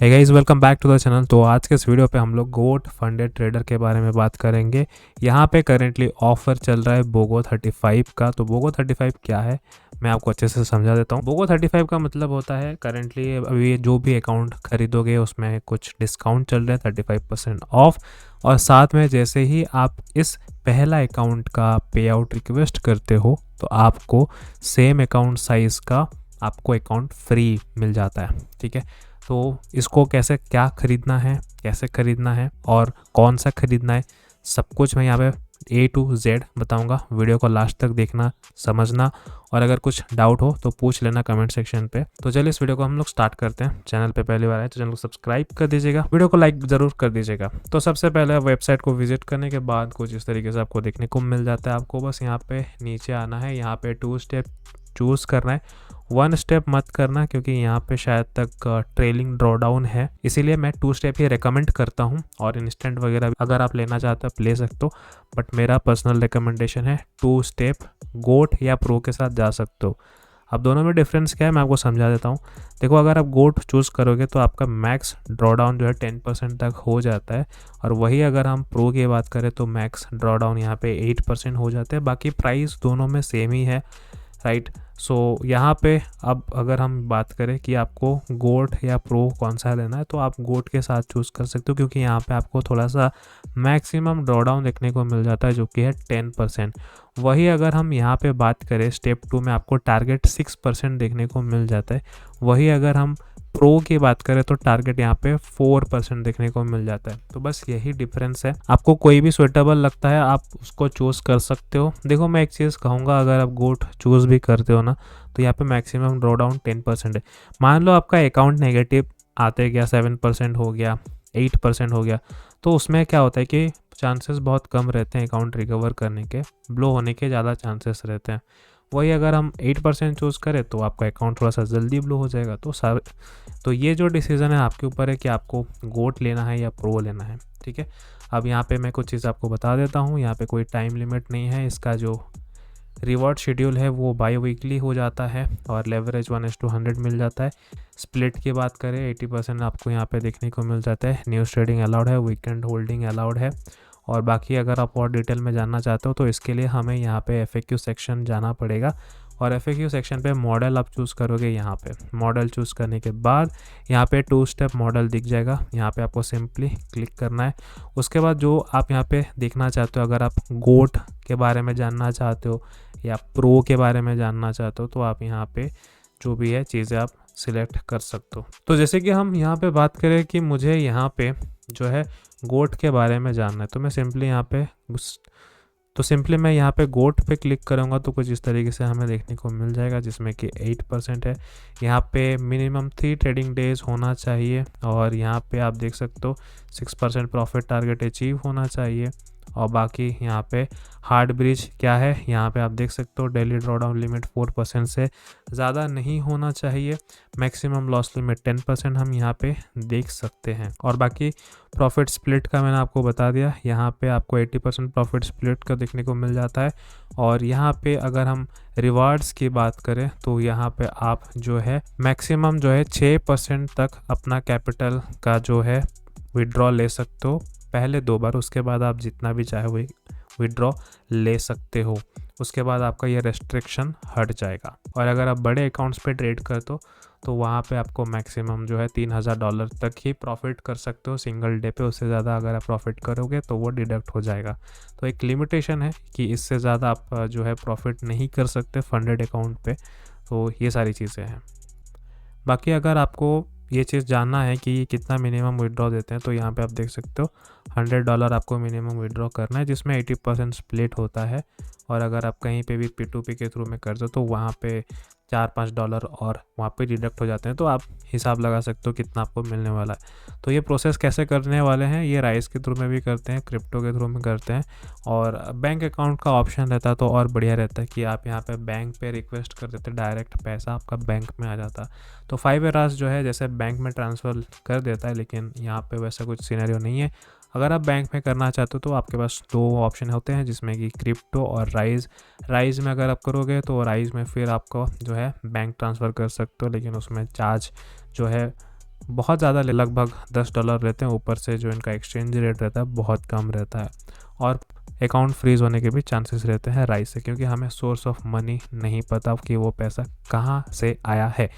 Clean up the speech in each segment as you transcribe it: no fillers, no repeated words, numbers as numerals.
Hey guys, welcome back to the channel. तो आज के इस वीडियो पे हम लोग गोट फंडेड ट्रेडर के बारे में बात करेंगे। यहाँ पे करेंटली ऑफर चल रहा है बोगो 35 का। तो बोगो 35 क्या है, मैं आपको अच्छे से समझा देता हूँ। बोगो 35 का मतलब होता है करेंटली अभी जो भी अकाउंट खरीदोगे उसमें कुछ डिस्काउंट चल रहा है 35% ऑफ। और साथ में जैसे ही आप इस पहला अकाउंट का पे आउट रिक्वेस्ट करते हो तो आपको सेम अकाउंट साइज़ का आपको अकाउंट फ्री मिल जाता है। ठीक है, तो इसको कैसे क्या खरीदना है, कैसे खरीदना है और कौन सा खरीदना है, सब कुछ मैं यहाँ पे A to Z बताऊंगा। वीडियो को लास्ट तक देखना, समझना, और अगर कुछ डाउट हो तो पूछ लेना कमेंट सेक्शन पे। तो चलिए इस वीडियो को हम लोग स्टार्ट करते हैं। चैनल पे पहली बार आए तो चैनल को सब्सक्राइब कर दीजिएगा, वीडियो को लाइक ज़रूर कर दीजिएगा। तो सबसे पहले वेबसाइट को विजिट करने के बाद कुछ इस तरीके से आपको देखने को मिल जाता है। आपको बस यहाँ पे नीचे आना है, यहाँ पे 2 स्टेप चूज़ करना है, 1 स्टेप मत करना क्योंकि यहाँ पे शायद तक ट्रेलिंग ड्रॉडाउन है, इसीलिए मैं 2 स्टेप ही रिकमेंड करता हूँ। और इंस्टेंट वगैरह अगर आप लेना चाहते हो आप ले सकते हो, बट मेरा पर्सनल रिकमेंडेशन है 2 स्टेप गोट या प्रो के साथ जा सकते हो। अब दोनों में डिफरेंस क्या है मैं आपको समझा देता हूँ। देखो, अगर आप गोट चूज़ करोगे तो आपका मैक्स ड्रॉडाउन जो है 10% तक हो जाता है, और वही अगर हम प्रो की बात करें तो मैक्स ड्रॉडाउन यहाँ पे 8% हो जाते हैं। बाकी प्राइस दोनों में सेम ही है, राइट। सो यहाँ पे अब अगर हम बात करें कि आपको गोट या प्रो कौन सा लेना है तो आप गोट के साथ चूज़ कर सकते हो, क्योंकि यहाँ पे आपको थोड़ा सा मैक्सिमम ड्रॉडाउन देखने को मिल जाता है जो कि है 10%। वही अगर हम यहाँ पे बात करें स्टेप 2 में आपको टारगेट 6% देखने को मिल जाता है। वही अगर हम प्रो की बात करें तो टारगेट यहाँ पे 4% देखने को मिल जाता है। तो बस यही डिफरेंस है, आपको कोई भी सुइटेबल लगता है आप उसको चूज़ कर सकते हो। देखो, मैं एक चीज़ कहूँगा, अगर आप गोट चूज़ भी करते हो ना तो यहाँ पे मैक्सिमम ड्रॉडाउन 10% है। मान लो आपका अकाउंट नेगेटिव आते गया, 7% हो गया, 8% हो गया, तो उसमें क्या होता है कि चांसेस बहुत कम रहते हैं अकाउंट रिकवर करने के, ब्लो होने के ज़्यादा चांसेस रहते हैं। वही अगर हम 8% चूज़ करें तो आपका अकाउंट थोड़ा सा जल्दी ब्लो हो जाएगा। तो ये जो डिसीज़न है आपके ऊपर है कि आपको गोट लेना है या प्रो लेना है। ठीक है, अब यहाँ पे मैं कुछ चीज़ आपको बता देता हूँ। यहाँ पे कोई टाइम लिमिट नहीं है, इसका जो रिवॉर्ड शेड्यूल है वो बाई वीकली हो जाता है और लेवरेज 1:100 मिल जाता है। स्प्लिट की बात करें 80% आपको यहाँ पे देखने को मिल जाता है। न्यूज़ ट्रेडिंग अलाउड है, वीकेंड होल्डिंग अलाउड है। और बाकी अगर आप और डिटेल में जानना चाहते हो तो इसके लिए हमें यहाँ पे FAQ सेक्शन जाना पड़ेगा, और FAQ सेक्शन पे मॉडल आप चूज़ करोगे। यहाँ पे मॉडल चूज़ करने के बाद यहाँ पे 2 स्टेप मॉडल दिख जाएगा, यहाँ पे आपको सिंपली क्लिक करना है। उसके बाद जो आप यहाँ पे देखना चाहते हो, अगर आप गोट के बारे में जानना चाहते हो या प्रो के बारे में जानना चाहते हो तो आप यहाँ पे जो भी है चीज़ें आप सिलेक्ट कर सकते हो। तो जैसे कि हम यहाँ पे बात करें कि मुझे यहाँ पे जो है गोट के बारे में जानना है, तो मैं सिंपली मैं यहाँ पे गोट पे क्लिक करूँगा तो कुछ इस तरीके से हमें देखने को मिल जाएगा, जिसमें कि 8% है। यहाँ पे मिनिमम 3 ट्रेडिंग डेज होना चाहिए, और यहाँ पे आप देख सकते हो 6% प्रॉफिट टारगेट अचीव होना चाहिए। और बाकी यहाँ पे हार्ड ब्रिज क्या है, यहाँ पे आप देख सकते हो डेली ड्रॉडाउन लिमिट 4% से ज़्यादा नहीं होना चाहिए। मैक्सिमम लॉस लिमिट 10% हम यहाँ पे देख सकते हैं। और बाकी प्रॉफिट स्प्लिट का मैंने आपको बता दिया, यहाँ पे आपको 80% प्रॉफिट स्प्लिट का देखने को मिल जाता है। और यहाँ पे अगर हम रिवार्ड्स की बात करें तो यहाँ पे आप जो है मैक्सिमम जो है 6% तक अपना कैपिटल का जो है विड्रॉ ले सकते हो पहले 2 बार। उसके बाद आप जितना भी चाहे वही विड्रॉ ले सकते हो, उसके बाद आपका ये रेस्ट्रिक्शन हट जाएगा। और अगर आप बड़े अकाउंट्स पे ट्रेड करते हो तो वहाँ पे आपको मैक्सिमम जो है $3000 तक ही प्रॉफिट कर सकते हो सिंगल डे पे। उससे ज़्यादा अगर आप प्रॉफिट करोगे तो वो डिडक्ट हो जाएगा। तो एक लिमिटेशन है कि इससे ज़्यादा आप जो है प्रॉफिट नहीं कर सकते फंडेड अकाउंट पे। तो ये सारी चीज़ें हैं। बाकी अगर आपको ये चीज़ जानना है कि कितना मिनिमम विड्रॉ देते हैं तो यहाँ पे आप देख सकते हो $100 आपको मिनिमम विड्रॉ करना है, जिसमें 80% स्प्लिट होता है। और अगर आप कहीं पे भी P2P के थ्रू में करते हो तो वहाँ पे $4-5 और वहाँ पे डिडक्ट हो जाते हैं। तो आप हिसाब लगा सकते हो कितना आपको मिलने वाला है। तो ये प्रोसेस कैसे करने वाले हैं, ये राइस के थ्रू में भी करते हैं, क्रिप्टो के थ्रू में करते हैं, और बैंक अकाउंट का ऑप्शन रहता है तो और बढ़िया रहता है कि आप यहाँ पे बैंक पे रिक्वेस्ट कर देते, डायरेक्ट पैसा आपका बैंक में आ जाता। तो 5 एरास जो है जैसे बैंक में ट्रांसफ़र कर देता है, लेकिन यहाँ पे वैसा कुछ सिनेरियो नहीं है। अगर आप बैंक में करना चाहते हो तो आपके पास 2 ऑप्शन होते हैं, जिसमें कि क्रिप्टो और राइज़ में अगर आप करोगे तो राइज़ में फिर आपको जो है बैंक ट्रांसफ़र कर सकते हो, लेकिन उसमें चार्ज जो है बहुत ज़्यादा लगभग $10 रहते हैं, ऊपर से जो इनका एक्सचेंज रेट रहता है बहुत कम रहता है, और अकाउंट फ्रीज़ होने के भी चांसेस रहते हैं राइस से, क्योंकि हमें सोर्स ऑफ मनी नहीं पता कि वो पैसा कहाँ से आया है।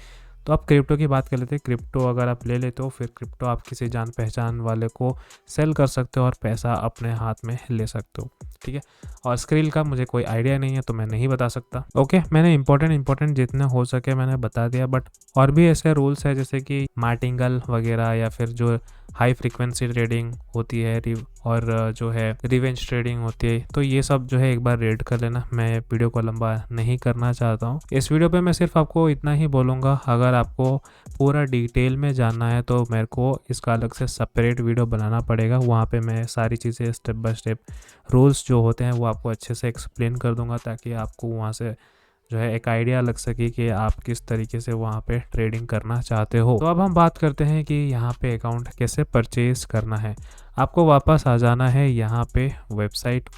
तो आप क्रिप्टो की बात कर लेते हैं। क्रिप्टो अगर आप ले लेते हो, फिर क्रिप्टो आप किसी जान पहचान वाले को सेल कर सकते हो और पैसा अपने हाथ में ले सकते हो, ठीक है। और स्क्रिल का मुझे कोई आइडिया नहीं है तो मैं नहीं बता सकता। ओके, मैंने इंपॉर्टेंट जितने हो सके मैंने बता दिया, बट और भी ऐसे रूल्स है जैसे कि मार्टिंगल वगैरह, या फिर जो हाई फ्रीक्वेंसी ट्रेडिंग होती है और जो है रिवेंज ट्रेडिंग होती है, तो ये सब जो है एक बार रेड कर लेना। मैं वीडियो को लंबा नहीं करना चाहता हूँ। इस वीडियो पे मैं सिर्फ आपको इतना ही बोलूँगा, अगर आपको पूरा डिटेल में जानना है तो मेरे को इसका अलग से सेपरेट वीडियो बनाना पड़ेगा। वहाँ पे मैं सारी चीज़ें स्टेप बाय स्टेप रूल्स जो होते हैं वो आपको अच्छे से एक्सप्लेन कर दूंगा, ताकि आपको वहाँ से जो है एक आइडिया लग सके कि आप किस तरीके से वहाँ पे ट्रेडिंग करना चाहते हो। तो अब हम बात करते हैं कि यहाँ पे अकाउंट कैसे परचेज करना है। आपको वापस आ जाना है यहाँ पे वेबसाइट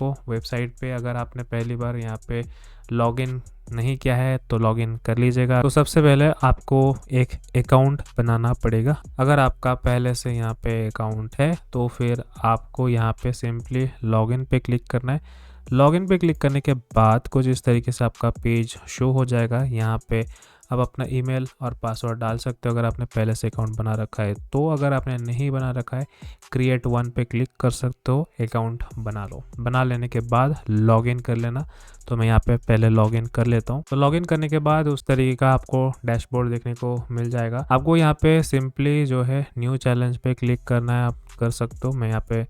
पे अगर आपने पहली बार यहाँ पे लॉगिन नहीं किया है तो लॉगिन कर लीजिएगा। तो सबसे पहले आपको एक अकाउंट बनाना पड़ेगा। अगर आपका पहले से यहाँ पे अकाउंट है तो फिर आपको यहाँ पे सिंपली लॉगिन पे क्लिक करना है। लॉगिन पे क्लिक करने के बाद कुछ इस तरीके से आपका पेज शो हो जाएगा। यहाँ पे आप अपना ईमेल और पासवर्ड डाल सकते हो अगर आपने पहले से अकाउंट बना रखा है। तो अगर आपने नहीं बना रखा है, क्रिएट वन पे क्लिक कर सकते हो, अकाउंट बना लो। बना लेने के बाद लॉगिन कर लेना। तो मैं यहाँ पे पहले लॉगिन कर लेता हूँ। तो लॉगिन करने के बाद उस तरीके का आपको डैशबोर्ड देखने को मिल जाएगा। आपको यहाँ पे सिंपली जो है न्यू चैलेंज पे क्लिक करना है, आप कर सकते हो। मैं यहाँ पे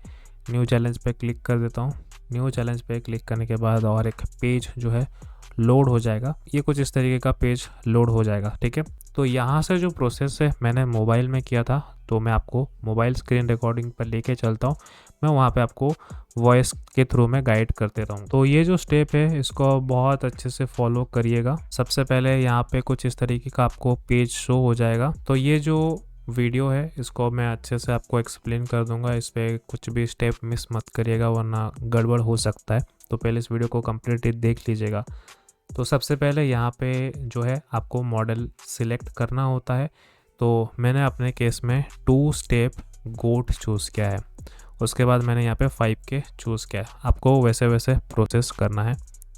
न्यू चैलेंज पे क्लिक कर देता हूँ। न्यू चैलेंज पे क्लिक करने के बाद और एक पेज जो है लोड हो जाएगा। ये कुछ इस तरीके का पेज लोड हो जाएगा, ठीक है। तो यहाँ से जो प्रोसेस है मैंने मोबाइल में किया था, तो मैं आपको मोबाइल स्क्रीन रिकॉर्डिंग पर लेके चलता हूँ। मैं वहाँ पे आपको वॉइस के थ्रू में गाइड करते रहूँ। तो ये जो स्टेप है इसको बहुत अच्छे से फॉलो करिएगा। सबसे पहले यहाँ पे कुछ इस तरीके का आपको पेज शो हो जाएगा। तो ये जो वीडियो है इसको मैं अच्छे से आपको एक्सप्लेन कर दूंगा, इस पर कुछ भी स्टेप मिस मत करिएगा वरना गड़बड़ हो सकता है। तो पहले इस वीडियो को कंप्लीटली देख लीजिएगा। तो सबसे पहले यहाँ पे जो है आपको मॉडल सिलेक्ट करना होता है। तो मैंने अपने केस में 2 स्टेप गोट चूज़ किया है। उसके बाद मैंने यहाँ पे 5K चूज़ किया है। आपको वैसे वैसे प्रोसेस करना है,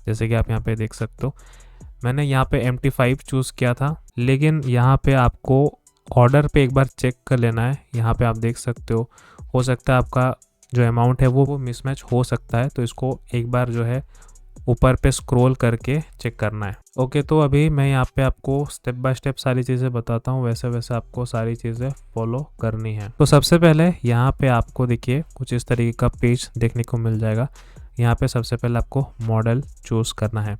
जैसे कि आप यहाँ पे देख सकते हो। मैंने यहाँ पे MT5 चूज़ किया था, लेकिन यहाँ पे आपको ऑर्डर पे एक बार चेक कर लेना है। यहाँ पे आप देख सकते हो सकता है आपका जो अमाउंट है वो मिसमैच हो सकता है। तो इसको एक बार जो है ऊपर पे स्क्रॉल करके चेक करना है। ओके, तो अभी मैं यहाँ पे आपको स्टेप बाय स्टेप सारी चीज़ें बताता हूँ, वैसे वैसे आपको सारी चीज़ें फॉलो करनी है। तो सबसे पहले यहाँ पे आपको देखिए कुछ इस तरीके का पेज देखने को मिल जाएगा। यहाँ पे सबसे पहले आपको मॉडल चूज़ करना है।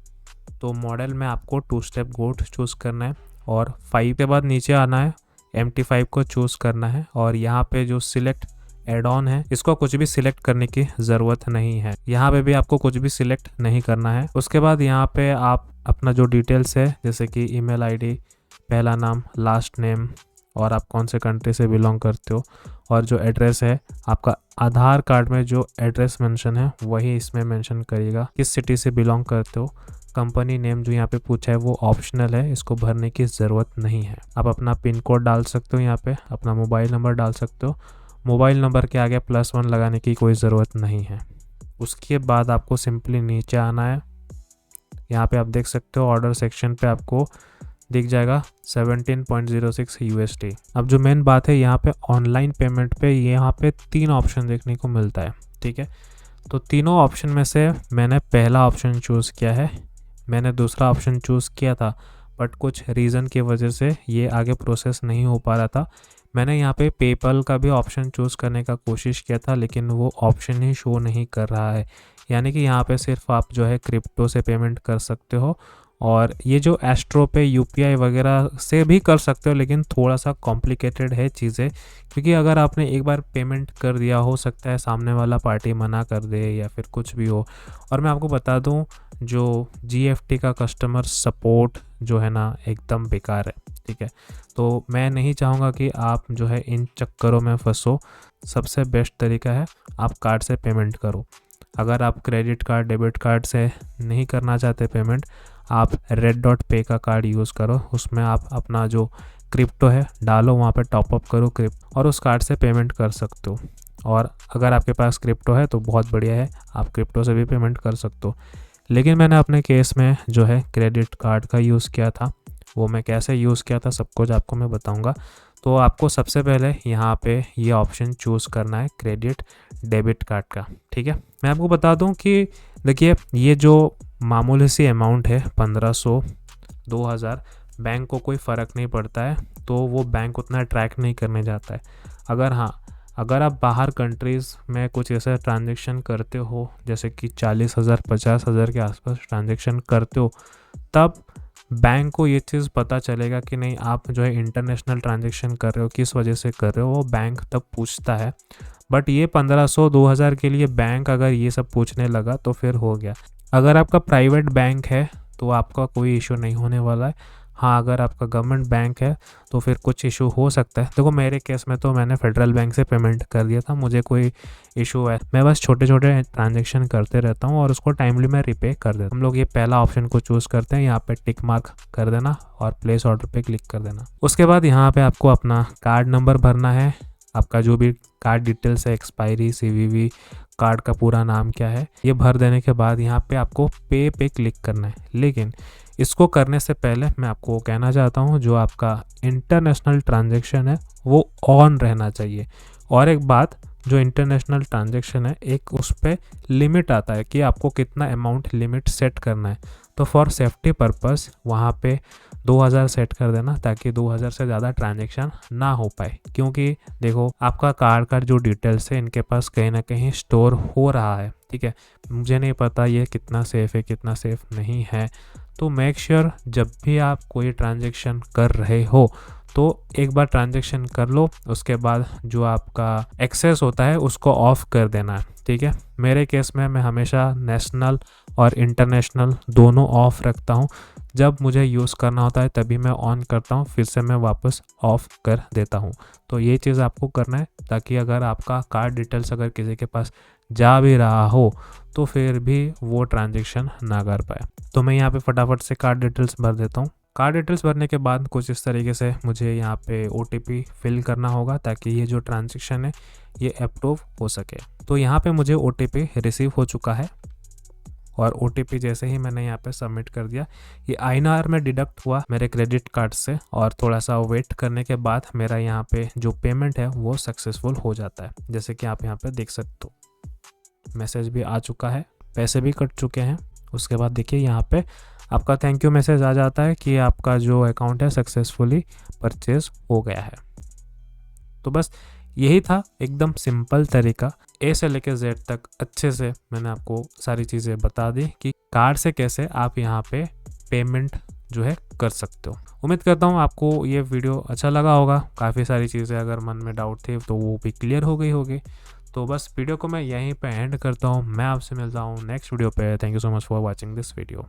तो मॉडल में आपको 2 स्टेप गोट चूज़ करना है और 5 के बाद नीचे आना है, MT5 को चूज़ करना है। और यहाँ पे जो सिलेक्ट एड ऑन है इसको कुछ भी सिलेक्ट करने की ज़रूरत नहीं है। यहाँ पे भी आपको कुछ भी सिलेक्ट नहीं करना है। उसके बाद यहाँ पे आप अपना जो डिटेल्स है, जैसे कि ईमेल आईडी, पहला नाम, लास्ट नेम, और आप कौन से कंट्री से बिलोंग करते हो, और जो एड्रेस है आपका आधार कार्ड में जो एड्रेस मेंशन है वही इसमें मेंशन करिएगा। किस सिटी से बिलोंग करते हो। कंपनी नेम जो यहाँ पे पूछा है वो ऑप्शनल है, इसको भरने की ज़रूरत नहीं है। आप अपना पिन कोड डाल सकते हो, यहाँ पे अपना मोबाइल नंबर डाल सकते हो। मोबाइल नंबर के आगे +1 लगाने की कोई ज़रूरत नहीं है। उसके बाद आपको सिंपली नीचे आना है। यहाँ पे आप देख सकते हो ऑर्डर सेक्शन पे आपको दिख जाएगा 17.06 USD। अब जो मेन बात है यहाँ पे ऑनलाइन पेमेंट पे यहाँ पे 3 ऑप्शन देखने को मिलता है, ठीक है। तो तीनों ऑप्शन में से मैंने पहला ऑप्शन चूज़ किया है। मैंने दूसरा ऑप्शन चूज़ किया था बट कुछ रीज़न की वजह से ये आगे प्रोसेस नहीं हो पा रहा था। मैंने यहाँ पे पेपल का भी ऑप्शन चूज़ करने का कोशिश किया था, लेकिन वो ऑप्शन ही शो नहीं कर रहा है। यानी कि यहाँ पे सिर्फ आप जो है क्रिप्टो से पेमेंट कर सकते हो, और ये जो एस्ट्रो पे UPI वगैरह से भी कर सकते हो, लेकिन थोड़ा सा कॉम्प्लिकेटेड है चीज़ें, क्योंकि अगर आपने एक बार पेमेंट कर दिया, हो सकता है सामने वाला पार्टी मना कर दे या फिर कुछ भी हो। और मैं आपको बता दूं, जो GFT का कस्टमर सपोर्ट जो है ना एकदम बेकार है, ठीक है। तो मैं नहीं चाहूँगा कि आप जो है इन चक्करों में फंसो। सबसे बेस्ट तरीका है आप कार्ड से पेमेंट करो। अगर आप क्रेडिट कार्ड, डेबिट कार्ड से नहीं करना चाहते पेमेंट, आप Red.Pay का कार्ड यूज़ करो। उसमें आप अपना जो क्रिप्टो है डालो, वहाँ पे टॉपअप करो क्रिप्टो और उस कार्ड से पेमेंट कर सकते हो। और अगर आपके पास क्रिप्टो है तो बहुत बढ़िया है, आप क्रिप्टो से भी पेमेंट कर सकते हो। लेकिन मैंने अपने केस में जो है क्रेडिट कार्ड का यूज़ किया था, वो मैं कैसे यूज़ किया था सब कुछ आपको मैं बताऊंगा। तो आपको सबसे पहले यहाँ पे ये ऑप्शन चूज़ करना है क्रेडिट डेबिट कार्ड का, ठीक है। मैं आपको बता दूं कि देखिए ये जो मामूली सी अमाउंट है 1500 2000, बैंक को कोई फ़र्क नहीं पड़ता है, तो वो बैंक उतना ट्रैक नहीं करने जाता है। अगर हाँ, अगर आप बाहर कंट्रीज़ में कुछ ऐसा ट्रांजेक्शन करते हो जैसे कि 40,000 50,000 के आसपास ट्रांजेक्शन करते हो, तब बैंक को ये चीज़ पता चलेगा कि नहीं आप जो है इंटरनेशनल ट्रांजेक्शन कर रहे हो, किस वजह से कर रहे हो, वो बैंक तब पूछता है। बट ये 1500 2000 के लिए बैंक अगर ये सब पूछने लगा तो फिर हो गया। अगर आपका प्राइवेट बैंक है तो आपका कोई इशू नहीं होने वाला है। हाँ, अगर आपका गवर्नमेंट बैंक है तो फिर कुछ इशू हो सकता है। देखो मेरे केस में तो मैंने फेडरल बैंक से पेमेंट कर दिया था, मुझे कोई इशू है, मैं बस छोटे छोटे ट्रांजेक्शन करते रहता हूँ और उसको टाइमली मैं रिपे कर देता हूँ। हम लोग ये पहला ऑप्शन को चूज़ करते हैं, यहाँ पे टिक मार्क कर देना और प्लेस ऑर्डर पे क्लिक कर देना। उसके बाद यहाँ पे आपको अपना कार्ड नंबर भरना है, आपका जो भी कार्ड डिटेल्स है, एक्सपायरी, CVV, कार्ड का पूरा नाम क्या है, ये भर देने के बाद यहाँ पे आपको पे क्लिक करना है। लेकिन इसको करने से पहले मैं आपको कहना चाहता हूँ जो आपका इंटरनेशनल ट्रांजैक्शन है वो ऑन रहना चाहिए। और एक बात, जो इंटरनेशनल ट्रांजैक्शन है एक उस पर लिमिट आता है कि आपको कितना अमाउंट लिमिट सेट करना है। तो फॉर सेफ्टी पर्पस वहाँ पे 2000 सेट कर देना ताकि 2000 से ज़्यादा ट्रांजैक्शन ना हो पाए। क्योंकि देखो आपका कार्ड का जो डिटेल्स है इनके पास कहीं ना कहीं स्टोर हो रहा है, ठीक है। मुझे नहीं पता ये कितना सेफ़ है कितना सेफ़ नहीं है। तो मेक श्योर जब भी आप कोई ट्रांजैक्शन कर रहे हो तो एक बार ट्रांजैक्शन कर लो, उसके बाद जो आपका एक्सेस होता है उसको ऑफ कर देना है, ठीक है। मेरे केस में मैं हमेशा नेशनल और इंटरनेशनल दोनों ऑफ रखता हूँ। जब मुझे यूज़ करना होता है तभी मैं ऑन करता हूँ, फिर से मैं वापस ऑफ कर देता हूँ। तो ये चीज़ आपको करना है ताकि अगर आपका कार्ड डिटेल्स अगर किसी के पास जा भी रहा हो तो फिर भी वो ट्रांजैक्शन ना कर पाए। तो मैं यहाँ पे फटाफट से कार्ड डिटेल्स भर देता हूँ। कार्ड डिटेल्स भरने के बाद कुछ इस तरीके से मुझे यहाँ पे OTP फिल करना होगा ताकि ये जो ट्रांजैक्शन है ये अप्रूव हो सके। तो यहाँ पे मुझे OTP रिसीव हो चुका है और OTP जैसे ही मैंने यहाँ पे सबमिट कर दिया, ये INR में डिडक्ट हुआ मेरे क्रेडिट कार्ड से और थोड़ा सा वेट करने के बाद मेरा यहाँ पे जो पेमेंट है वो सक्सेसफुल हो जाता है। जैसे कि आप यहाँ पे देख सकते हो मैसेज भी आ चुका है, पैसे भी कट चुके हैं। उसके बाद देखिए यहाँ पे आपका थैंक यू मैसेज आ जाता है कि आपका जो अकाउंट है सक्सेसफुली परचेज हो गया है। तो बस यही था, एकदम सिंपल तरीका, A से लेकर Z तक अच्छे से मैंने आपको सारी चीज़ें बता दी कि कार्ड से कैसे आप यहाँ पे पेमेंट जो है कर सकते हो। उम्मीद करता हूँ आपको ये वीडियो अच्छा लगा होगा। काफ़ी सारी चीज़ें अगर मन में डाउट थे तो वो भी क्लियर हो गई होगी। तो बस वीडियो को मैं यहीं पे एंड करता हूँ, मैं आपसे मिलता हूँ नेक्स्ट वीडियो पे। Thank you so much for watching this video.